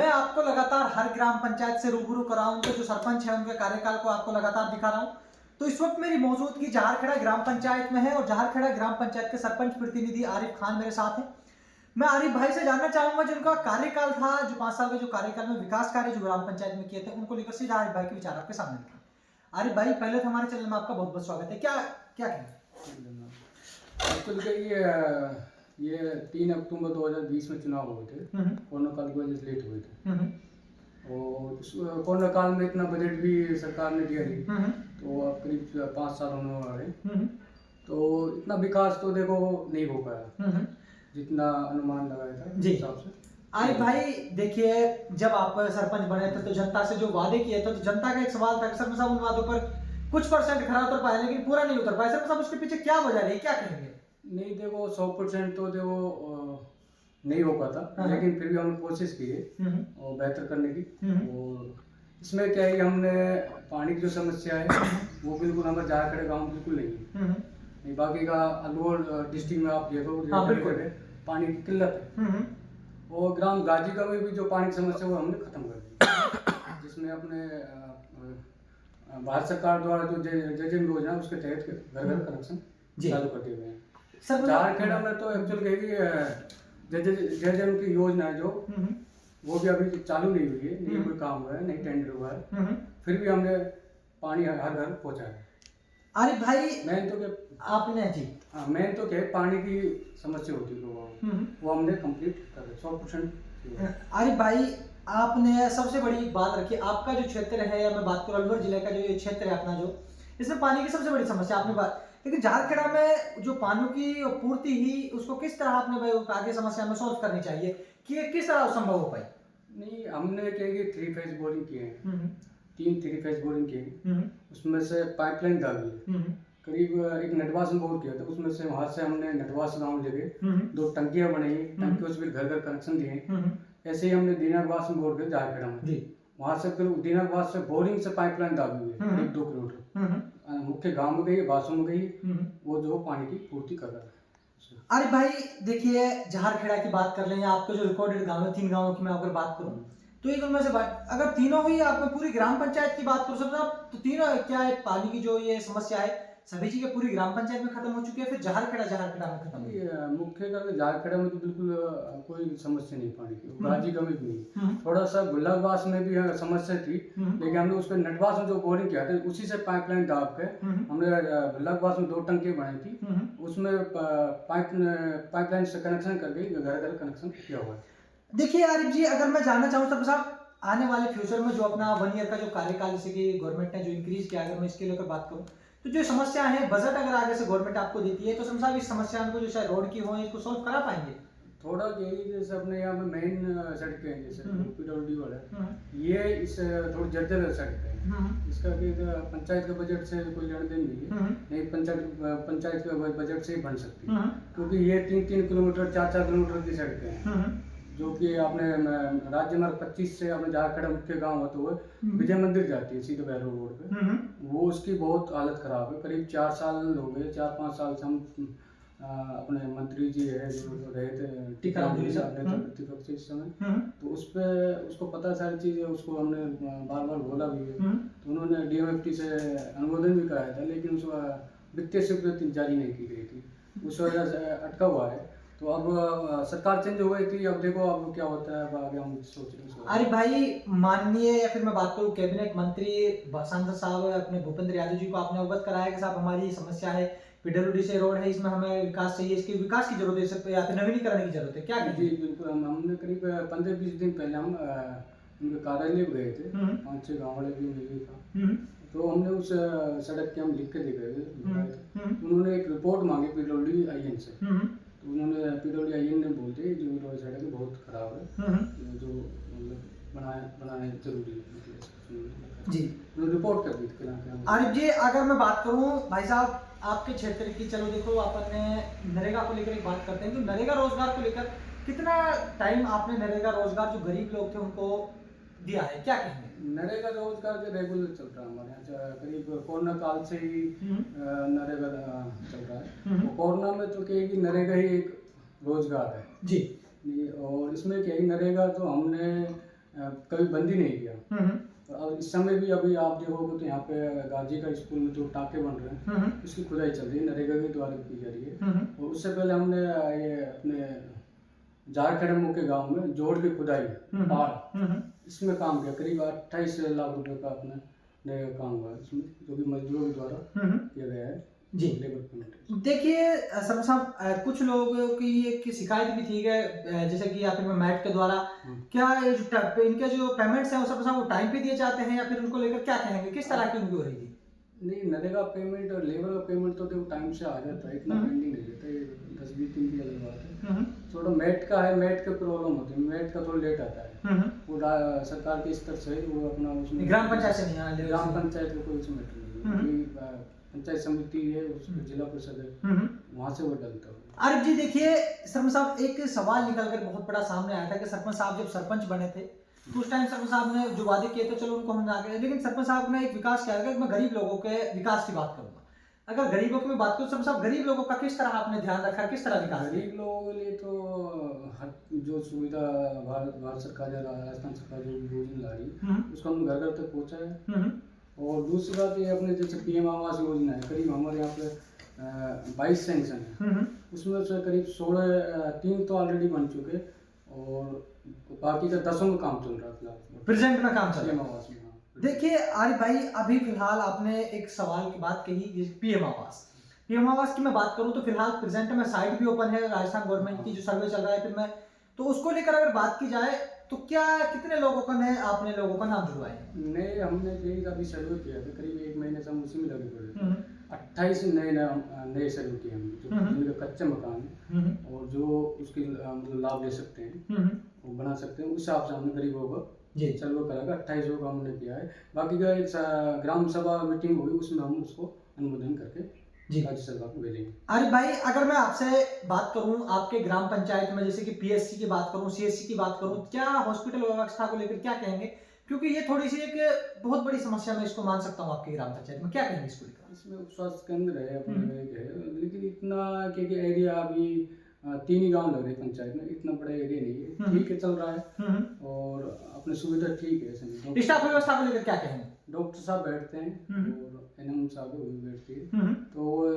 मैं आपको लगातार हर ग्राम पंचायत से रूबरू कर रहा हूं, उनके जो सरपंच है उनके कार्यकाल को आपको लगातार दिखा रहा हूं। तो इस वक्त मेरी मौजूदगी जहारखेड़ा ग्राम पंचायत में है और जहारखेड़ा ग्राम पंचायत के सरपंच प्रतिनिधि आरिफ खान मेरे साथ हैं। मैं आरिफ भाई से जानना चाहूंगा जो उनका कार्यकाल था, जो 5 साल के जो कार्यकाल में विकास कार्य जो ग्राम पंचायत में किए थे, उनको लेकर सीधा आरिफ भाई के विचार आपके सामने रखें। आरिफ भाई, पहले तो हमारे चैनल में आपका बहुत बहुत स्वागत है। क्या क्या कहें? ये 3 अक्टूबर 2020 में चुनाव हुए थे। कोरोना काल की वजह से लेट हुए थे और उस कोरोना काल में इतना बजट भी सरकार ने दिया नहीं, तो अब करीब 5 साल होने वाले, तो इतना विकास तो देखो नहीं हो पाया जितना अनुमान लगाया था जी हिसाब से। आरिफ भाई देखिए, जब आप सरपंच बने थे तो जनता से जो वादे किए थे, तो जनता का एक सवाल था कि सरपंच साहब उन वादों पर कुछ परसेंट खरा उतर पाया लेकिन पूरा नहीं उतर पाया। सरपंच साहब उसके पीछे क्या वजह रही, क्या कहेंगे? नहीं देखो 100% तो देखो नहीं हो पाता, लेकिन फिर भी हमने कोशिश की है और बेहतर करने की। और इसमें क्या है, हमने पानी की जो समस्या है वो बिल्कुल हमारे जहारखेड़ा गाँव में बिल्कुल नहीं है। नहीं, बाकी का अलवर डिस्ट्रिक्ट में आप देखो पानी की किल्लत है। और ग्राम गाजी का में भी जो पानी की समस्या वो हमने खत्म कर दी, जिसमें अपने भारत सरकार द्वारा जो जल योजना उसके तहत घर घर कनेक्शन चालू कर दिए गए हैं। जहारखेड़ा में तो एक्चुअल जल की योजना है जो वो भी अभी चालू नहीं हुई है, नहीं कोई काम हुआ है, नहीं टेंडर हुआ है, फिर भी हमने पानी हर घर पहुंचा है। आरिफ भाई मेन तो क्या आपने जी मेन तो क्या है, पानी की समस्या होती है लोगों को, वो हमने कंप्लीट कर दिया 100%। आरिफ भाई, आपने सबसे बड़ी बात रखी, आपका जो क्षेत्र है, या मैं बात करूं अलवर जिले का जो ये क्षेत्र है अपना, जो इसमें पानी की सबसे बड़ी समस्या आपने बात, लेकिन जहारखेड़ा में जो पानी की पूर्ति ही उसको किस तरह आपने भाई आगे समस्या में सॉल्व करनी चाहिए कि ये किस तरह संभव हो पाई? नहीं, हमने क्या कि 3 फेज बोरिंग किए हैं, 3 फेज बोरिंग किए, उसमें से पाइपलाइन डाली है, करीब एक नटवास में बोर किया था, उसमें से वहां से हमने नटवास गांव लेके 2 टंकियां बनाई, टंकियों से फिर घर घर कनेक्शन दिए। ऐसे ही हमने दीनावास में बोर किया जहारखेड़ा में, वहां से फिर दीनावास से बोरिंग से पाइपलाइन डाली हुई है करीब 2 किलोमीटर मुख्य गांव में गई, बासों में गई, वो जो पानी की पूर्ति कर रहा है। अरे भाई देखिए, जहारखेड़ा की बात कर लें या आपके जो रिकॉर्डेड गांव है, 3 गांवों की मैं अगर बात करूं, तो एक उनमें से बात अगर तीनों ही आप पूरी ग्राम पंचायत की बात करो सबसे, तो तीनों क्या है, पानी की जो ये समस्या है सभी चीजें पूरी ग्राम पंचायत में खत्म हो चुकी है, फिर जहारखेड़ा में खत्म हुई है? मुख्य करके जहारखेड़ा में तो बिल्कुल कोई समस्या नहीं पानी की, गाजी का में भी नहीं, थोड़ा सा गुल्लाबास में भी समस्या थी, लेकिन हमने उसको नटवास में जो बोरिंग किया था उसी से पाइपलाइन दाब के हमने गुल्लाबास में 2 टंकी बनाई थी, उसमें पाइपलाइन से कनेक्शन करके घर घर कनेक्शन किया हुआ है। देखिए आरिफ जी, अगर मैं जानना चाहूँ सबके साथ, आने वाले फ्यूचर में जो अपना 1 ईयर का जो कार्यकाल जैसे कि गवर्नमेंट ने जो इंक्रीज किया, अगर मैं इसके लेकर बात करूँ, तो जो समस्या है बजट अगर आगे से गवर्नमेंट आपको देती है, तो समझा इस समस्या को जो शायद रोड की हो इसको सॉल्व करा पाएंगे? थोड़ा यही जैसे अपने यहाँ में मेन सड़कें हैं, जैसे PWD वाला ये इस थोड़ी जर्जर सड़क है, इसका कि पंचायत के बजट से कोई लेन देन नहीं है, नहीं पंचायत के बजट से ही बन सकती है, क्योंकि ये 3-3 किलोमीटर 4-4 किलोमीटर की सड़कें हैं, जो कि आपने राज्य मार्ग 25 से अपने जहारखेड़ा मुख्य गांव होते हुए विजय मंदिर जाती है सीधे भैरव रोड पे, वो उसकी बहुत हालत खराब है। करीब 4 साल हो गए, 4-5 साल से हम अपने मंत्री जी है जो रहे थे टीकाराम जी प्रतिपक्ष इस समय, तो उस पे उसको पता सारी चीजें, उसको हमने बार बार बोला भी है, तो उन्होंने DMFT से अनुमोदन भी कराया था, लेकिन उसका वित्तीय स्वीकृति जारी नहीं की गई थी, उस वजह से अटका हुआ है। तो अब सरकार चेंज हो गई थी, अब देखो अब क्या होता है, अब आगे हम सोच रहे हैं। अरे भाई माननीय, या फिर मैं बात करूं कैबिनेट मंत्री सांसद साहब अपने भूपेंद्र यादव जी को आपने अवगत कराया कि साहब हमारी समस्या है, PWD से रोड है, इसमें हमें विकास चाहिए, इसकी विकास की जरूरत है, इस या फिर नवीनीकरण की जरूरत है, क्या जी बिल्कुल, हमने करीब 15-20 दिन पहले हम उनके कार्यालय गए थे, 5-6 गाँव वाले भी मिले था, तो हमने उस सड़क के हम लिख के दे गए, उन्होंने एक रिपोर्ट मांगी PWD IN से, तो उन्होंने PWD IN ने बोलते जो सड़क बहुत खराब है, जो मतलब बनाना जरूरी है जी, रिपोर्ट कर दी थी। आरिफ जी, अगर मैं बात करूं भाई साहब आपके क्षेत्र की, चलो देखो अपन ने नरेगा को लेकर एक बात करते हैं, तो नरेगा रोजगार को लेकर कितना टाइम आपने नरेगा रोजगार जो गरीब लोग थे उनको दिया है, क्या कहेंगे? नरेगा रोजगार जो रेगुलर चल रहा है हमारे यहाँ, करीब कोरोना काल से ही नरेगा चल रहा है। कोरोना में तो क्या कि नरेगा ही एक रोजगार है जी, और इसमें क्या है, नरेगा तो हमने कभी बंद ही नहीं किया। और इस समय भी अभी आप देखोगे तो यहाँ पे गाजी का स्कूल में जो टाके बन रहे हैं उसकी खुदाई चल रही है, नरेगा के द्वारा की जा रही है। और उससे पहले हमने ये अपने झारखंड के गांव में जोड़ की खुदाई पहाड़ इसमें काम किया, करीब 28 लाख रुपए का अपना नया काम हुआ इसमें, जो कि मजदूरों के द्वारा किया गया है जी। Labour payment. देखिए शर्मा साहब, कुछ लोगों की एक शिकायत भी थी कि जैसे कि आप इनमें मैट के द्वारा क्या ये इनके जो पेमेंट्स हैं वो शर्मा साहब वो टाइम पे दिए जाते हैं, या फिर उनको लेकर क्या कहेंगे, किस तरह की उनकी हो रही थी? नहीं, नरेगा पेमेंट और लेबर का पेमेंट तो देखो टाइम से आ जाता है, इतना पेंडिंग नहीं रहता, ये 10-20 दिन की अलग बात है। थोड़ा मैट का है, मैट का प्रॉब्लम होती है, मैट का थोड़ा लेट आता है, वो सरकार के स्तर से वो अपना उसमें ग्राम पंचायत से नहीं आना, ग्राम पंचायत का कोई उसमें मैटर नहीं है, पंचायत समिति है, उसमें जिला परिषद है, वहाँ से वो डलता है। आरिफ जी देखिए शर्मा साहब, एक सवाल निकल कर बहुत बड़ा सामने आया था कि सरपंच साहब जब सरपंच बने थे तो उस टाइम सरपंच साहब ने जो वादे किए थे चलो उनको हम आगे, लेकिन सरपंच साहब ने एक विकास किया था कि मैं गरीब लोगों के विकास की बात करूंगा। अगर गरीबों की बात करूं सरपंच साहब, गरीब लोगों का किस तरह आपने ध्यान रखा, किस तरह विकास? गरीब लोगों के लिए तो जो सुविधा भारत सरकार या राजस्थान सरकार जो योजना ला रही है उसको हमने घर घर तक पहुँचा है। और दूसरी बात ये अपने जैसे PM आवास योजना है, करीब हमारे यहाँ पे 22 सैंक्शन है, उसमें से करीब 3 तो ऑलरेडी बन चुके और बाकी का 10 में काम चल रहा है, प्रेजेंट में काम चल रहा है आवास में। देखिए आरिफ भाई, अभी फिलहाल आपने एक सवाल की बात कही, PM आवास की मैं बात करूं तो फिलहाल प्रेजेंट में साइट भी ओपन है, राजस्थान गवर्नमेंट की जो सर्वे चल रहा है, फिर मैं तो उसको लेकर अगर बात की जाए तो क्या कितने लोगों का आपने लोगों का नाम जुड़वाए? नहीं, हमने यही अभी सर्वे किया था, करीब 1 महीने से हम उसी में लगे पड़े थे। 28 नए सर्वे किए हमने, जिनके कच्चे मकान है और जो उसकी मतलब लाभ ले सकते हैं वो बना सकते हैं, उस हिसाब से हमने गरीबों को सर्वे करा, 28 को हमने किया है। बाकी का एक ग्राम सभा मीटिंग हुई, उसमें हम उसको अनुमोदन करके राज्य सरकार को भेजेंगे। अरे भाई, अगर मैं आपसे बात करूं आपके ग्राम पंचायत में, जैसे कि PSC की बात करूं, CSC की बात करूं, क्या हॉस्पिटल व्यवस्था को लेकर क्या कहेंगे? क्योंकि ये थोड़ी सी एक बहुत बड़ी समस्या मैं इसको मान सकता हूं आपके ग्राम पंचायत में, क्या कहेंगे इसको लेकर? इसमें उप स्वास्थ्य केंद्र है अपने एक है, लेकिन इतना क्योंकि एरिया अभी 3 ही गांव लग रहे हैं पंचायत में, इतना बड़ा एरिया नहीं है, ठीक है चल रहा है और अपनी सुविधा ठीक है। स्टाफ व्यवस्था को लेकर क्या कहेंगे? डॉक्टर साहब बैठते हैं और NM साहब भी बैठती है, तो वो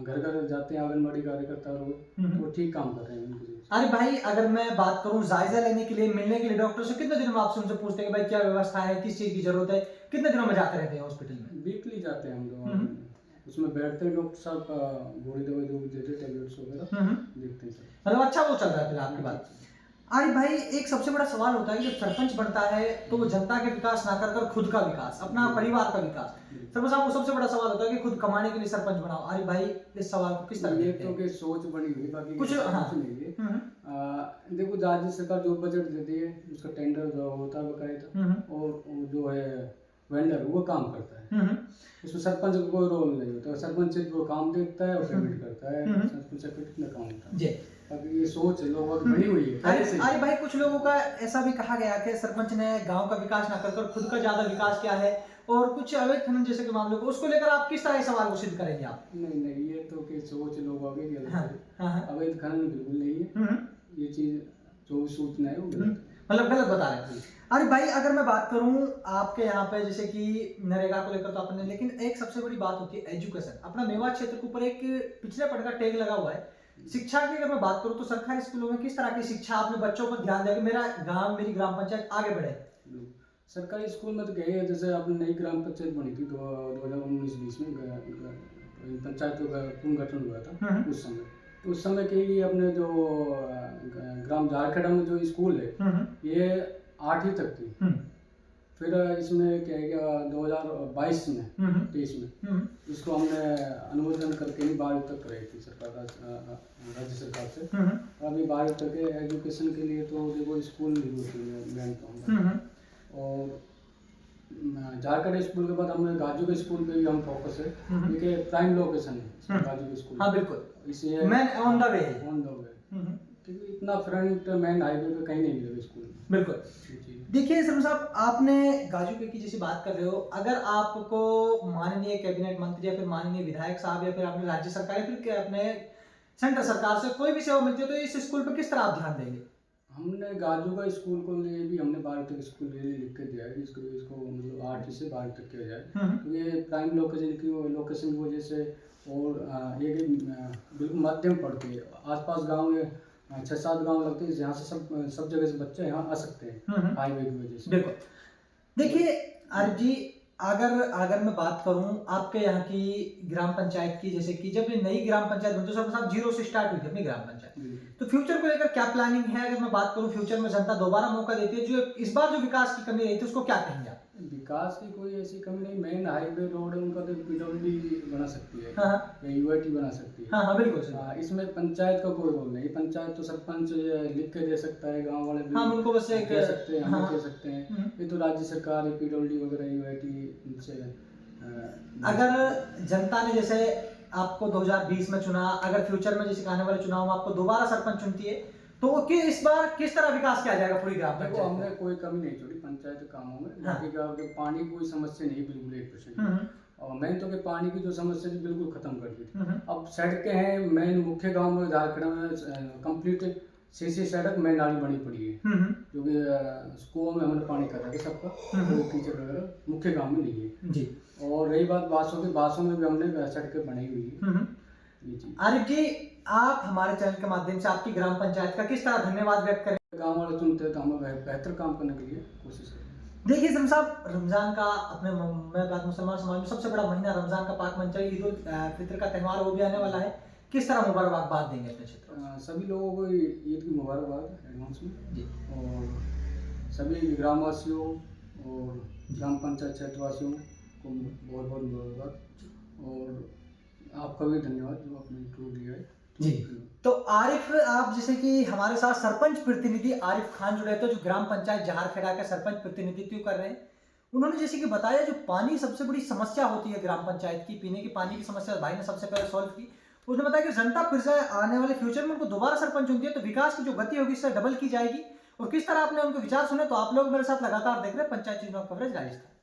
घर घर जाते हैं, आंगनबाड़ी कार्यकर्ता वो ठीक काम कर रहे हैं। अरे भाई, अगर मैं बात करूं जायजा लेने के लिए, मिलने के लिए डॉक्टर से कितने दिनों में आपसे उनसे पूछते हैं कि भाई क्या व्यवस्था है, किस चीज की जरूरत है, कितने दिनों में जाते रहते हैं हॉस्पिटल में? वीकली जाते हैं हम लोग, उसमें बैठते हैं, डॉक्टर साहब का गोली दवाई जो भी देते हैं, टैबलेट्स वगैरह देखते हैं। मतलब अच्छा वो चल रहा है फिर आपकी बात। अरे भाई, एक सबसे बड़ा सवाल होता है कि जब सरपंच बनता है तो वो जनता के विकास ना कर खुद का विकास, अपना परिवार का विकास, सरपंच साहब वो सबसे बड़ा सवाल होता है कि खुद कमाने के लिए सरपंच बनाओ। अरे भाई, इस सवाल को किस तरह देखते हैं? तो सोच बनी हुई, बाकी कुछ नहीं है। देखो, राज्य सरकार जो बजट देती है उसका टेंडर होता है बकायदा, और जो है वेंडर वो काम करता है, उसमें सरपंच का कोई रोल नहीं होता, सरपंच वो काम देखता है और पेमेंट करता है, सरपंच का कितना काम होता है। अब ये सोच लोगों की बनी हुई है। अरे भाई, कुछ लोगों का ऐसा भी कहा गया कि सरपंच ने गांव का विकास ना कर खुद का ज्यादा विकास किया है, और कुछ अवैध खनन जैसे के मामलों को, उसको लेकर आप किस तरह सवाल को सिद्ध करेंगे आप? नहीं, ये तो कि सोच लोगों की गलत है, अवैध खनन बिल्कुल नहीं है, ये चीज जो सूचना है वो मतलब गलत बता रहे हैं। अरे भाई, अगर मैं बात करूं आपके यहाँ पे जैसे कि नरेगा को लेकर तो आपने, लेकिन एक सबसे बड़ी बात होती है एजुकेशन। अपना मेवात क्षेत्र के ऊपर एक पिछले पढ़ का टैग लगा हुआ है। शिक्षा की अगर मैं बात करूं तो सरकारी स्कूलों में किस तरह की शिक्षा अपने बच्चों पर ध्यान दें कि मेरा गांव, मेरी ग्राम पंचायत आगे बढ़े? सरकारी स्कूल में तो क्या है, जैसे आपने नई ग्राम पंचायत बनी थी 2019-20 में, पंचायत का पुनर्गठन हुआ था उस समय के लिए अपने जो ग्राम झारखंड में जो स्कूल है ये 8वीं तक थी, फिर इसमें क्या है कि 2022 में 23 में इसको हमने अनुमोदन करके 12वीं तक कराई थी सरकार, राज्य सरकार से। अभी 12वीं तक के एजुकेशन के लिए तो देखो स्कूल नहीं होती है मेन तो, और झारखंड स्कूल के बाद हमने गाजू के स्कूल पे भी हम फोकस है, क्योंकि प्राइम लोकेशन है गाजू के स्कूल। हाँ बिल्कुल, इसलिए मैन ऑन द वे, क्योंकि इतना फ्रंट मेन हाईवे पे कहीं नहीं मिलेगा स्कूल। बिल्कुल। देखिए सरपंच साहब, आपने गाजू के की जैसी बात कर रहे हो, अगर आपको माननीय कैबिनेट मंत्री या फिर माननीय विधायक साहब या फिर अपने राज्य सरकार या फिर अपने सेंट्रल सरकार से कोई भी सेवा मिलती है तो इस स्कूल पे किस तरह आप ध्यान देंगे? हमने गाजूगा स्कूल को लिए भी हमने 12 तक स्कूल लिख के दिया है, इसको मतलब 8 से 12 तक किया जाए। तो ये प्राइम लोकेशन की वजह से और ये कि बिल्कुल मध्यम पड़ती है, आसपास गांव में 6-7 गांव लगते हैं जहाँ से सब जगह से बच्चे यहाँ आ सकते हैं हाईवे की वजह से। बिल्कुल। देखिए आरिफ जी, अगर मैं बात करूं आपके यहाँ की ग्राम पंचायत की, जैसे कि जब ये नई ग्राम पंचायत बनती है सब साहब 0 से स्टार्ट हुई थी अपनी ग्राम पंचायत, तो फ्यूचर को लेकर क्या प्लानिंग है? अगर मैं बात करूं फ्यूचर में जनता दोबारा मौका देती है, जो इस बार जो विकास की कमी रही थी उसको क्या कहेंगे आप? विकास की कोई ऐसी कमी नहीं, मेन हाईवे रोड है उनका तो पीडब्ल्यूडी बना सकती है हाँ या यूआईटी बना सकती है। हाँ बिल्कुल सर। इसमें पंचायत का कोई रोल नहीं, पंचायत तो सरपंच लिख के दे सकता है, गांव वाले भी उनको बस एक कह सकते हैं, हम कह सकते हैं। ये तो राज्य सरकार है, पीडब्ल्यूडी वगैरह यूआईटी उनसे। अगर जनता ने जैसे आपको 2020 में चुना, अगर फ्यूचर में जैसे आने वाले चुनाव में आपको दोबारा सरपंच चुनती है, तो इस बार किस तरह विकास किया जाएगा पूरी ग्राम देखो पंचायत? हमने कोई कमी नहीं छोड़ी पंचायत के कामों में। बाकी का पानी की कोई समस्या नहीं, बिल्कुल 1%। और मैंने तो कि पानी की जो समस्या थी बिल्कुल खत्म कर दी थी। अब सड़कें हैं, मेन मुख्य गांव में झारखंड में कंप्लीट सीसी सड़क में नाली बनी पड़ी है, जो कि कुओं में हमने पानी कर रहा है सबका, कोई कीचड़ वगैरह मुख्य गांव में नहीं है जी। और रही बात बासों की, बासों में भी हमने सड़कें बनाई हुई है। आरिफ जी, आप हमारे चैनल के माध्यम से आपकी ग्राम पंचायत का किस तरह धन्यवाद व्यक्त करें? गांव वाले चुनते हैं तो हमें बेहतर काम करने के लिए कोशिश करें। देखिए जम साहब, रमजान का अपने मैं बात मुसलमान समाज में सबसे बड़ा महीना रमजान का पाक मंचा, ईद उल फित्र का त्यौहार वो भी आने वाला है, किस तरह मुबारकबाद देंगे अपने क्षेत्र में? सभी लोगों को ईद की मुबारकबाद एडवांस में जी। और सभी ग्रामवासियों और ग्राम पंचायत क्षेत्रवासियों को बहुत बहुत मुबारकबाद और आपका भी धन्यवाद जो आपने इंटरव्यू लिया है। जी। तो आरिफ, आप जैसे कि हमारे साथ सरपंच प्रतिनिधि आरिफ खान जुड़े थे, जो ग्राम पंचायत जहारखेड़ा के सरपंच प्रतिनिधित्व कर रहे हैं। उन्होंने जैसे कि बताया जो पानी सबसे बड़ी समस्या होती है ग्राम पंचायत की, पीने की पानी की समस्या भाई ने सबसे पहले सॉल्व की। उसने बताया कि जनता फिर से आने वाले फ्यूचर में उनको दोबारा सरपंच चुनती है तो विकास की जो गति होगी इससे डबल की जाएगी। और किस तरह आपने उनके विचार सुने, तो आप लोग मेरे साथ लगातार देख रहे हैं पंचायत चुनाव कवरेज राजस्थान।